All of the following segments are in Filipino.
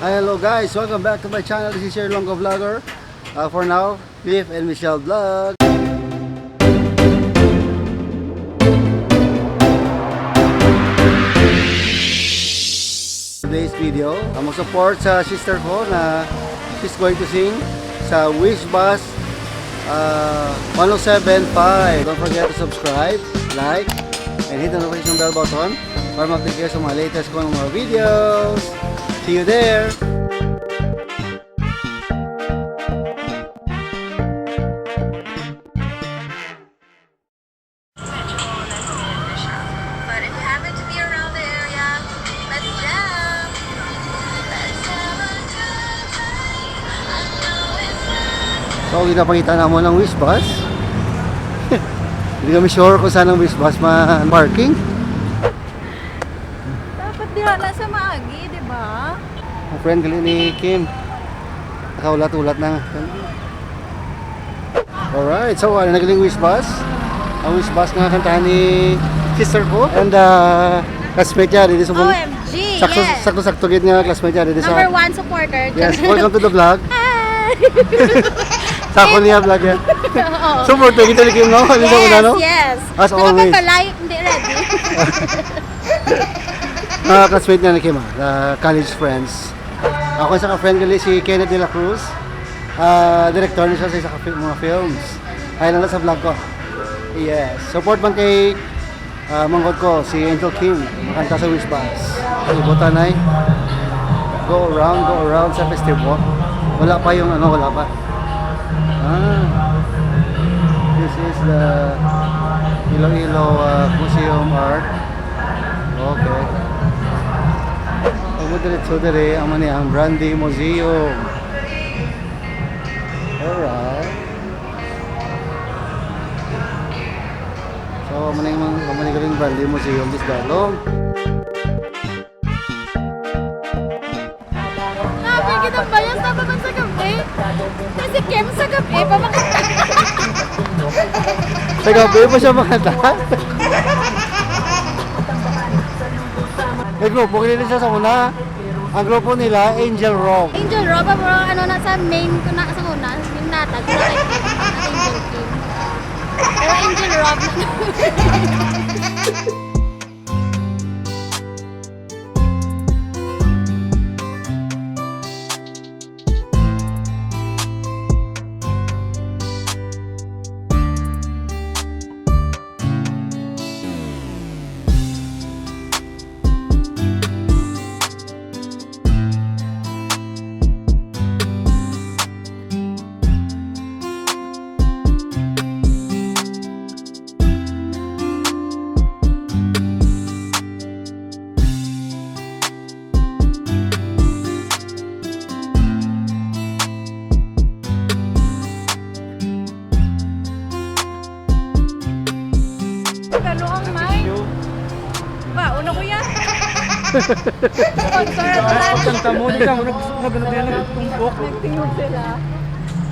Hi, hello guys, welcome back to my channel. This is your Longo Vlogger. For now, Cliff and Michelle Vlog. Today's video, I'm support sa sister ko na she's going to sing sa Wish Bus 107.5. Don't forget to subscribe, like, and hit the notification bell button para mag-update kayo sa mga latest ko ng mga videos. See you there! So, ginapakita na mo ng Wish Bus. Hindi kami sure kung saan ang Wish Bus ma-parking. Dapat diha na sa maagi, di ba? Ang friend gali ni Kim. Nakaulat-ulat na. Alright, so nagaling Wish Bus. Ang Wish Bus nga kantahan ni sister ko. And classmate niya, dito sa OMG, yes! Sakto-sakto gid nga classmate niya dito sa Number 1 supporter. Yes, welcome to the vlog. Hi! Sako niya vlog yan. Support to kita ni Kim, no? Ano sa no? Yes, As always. Nakapapalay, hindi ready. Classmate niya ni Kim, college friends. Ako sa ka-friend gali si Kenneth de la Cruz. Director niya siya sa mga films. Ay lang sa vlog ko. Yes, support man kay manggod ko si Angelkym makanta sa Wish Bus. Ibutan ay go around sa Festive Walk. Wala pa yung wala pa. This is the Iloilo Museum Art. Okay. Pagmudiretso dire ang ang Brandy Museum. Alright. So, maning galing Brandy Museum this dalong. Nabi, kitang bayas na ba sa gabi? Kasi Kim sa gabi, pamakita. Sa gabi pa siya makanta? May grupo kanina siya sa una. Ang grupo nila, Angel Rock. Angel Rob, pero ano na sa main ko na sa una, yung natag, yung kay Kim, Angel Kim. Pero Angel Rob na. Kanta mo, di ka mo nagtumbok. Nagtingog sila.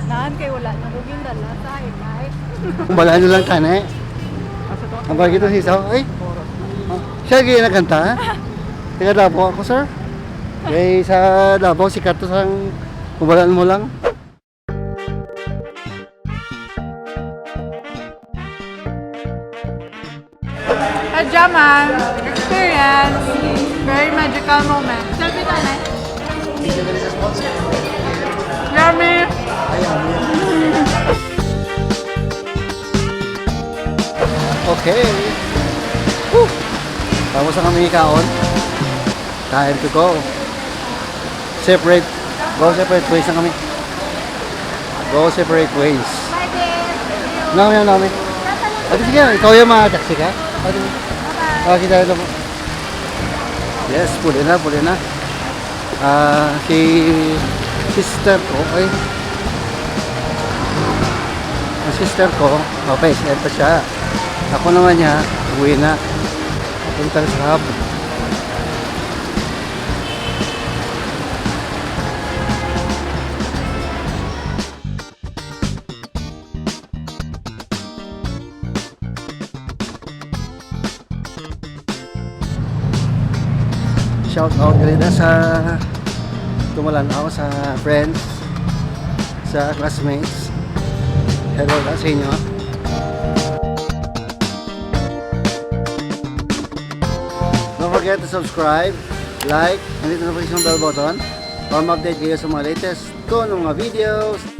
Naan kayo wala, naguging dala sa high. Kumbalaan nyo lang tane. Ang bagay ito si Isaw. Ay, siya gaya nakanta. Teka Davao ako, sir. Kaya sa Davao, sikat to sa kumbalaan mo lang. A Jaman experience, very magical moment. Selfie tayo. Yummy! Okay. Woo! Tapos na kami kaon. Time to go. Go separate ways na kami. Go separate ways. Bye, babe. Namin. Ate, sige, ikaw yung mga-taxi ka? Ate, kita ito po. Yes, puli na. Si sister ko, ang sister ko, okay, ito siya. Ako naman niya, uwi na. Punta sa hub. Shout out kanina sa Tumulan ako sa friends, sa classmates. Hello sa inyo. Don't forget to subscribe, like, and hit the notification bell button para ma-update kayo sa mga latest ko ng mga videos.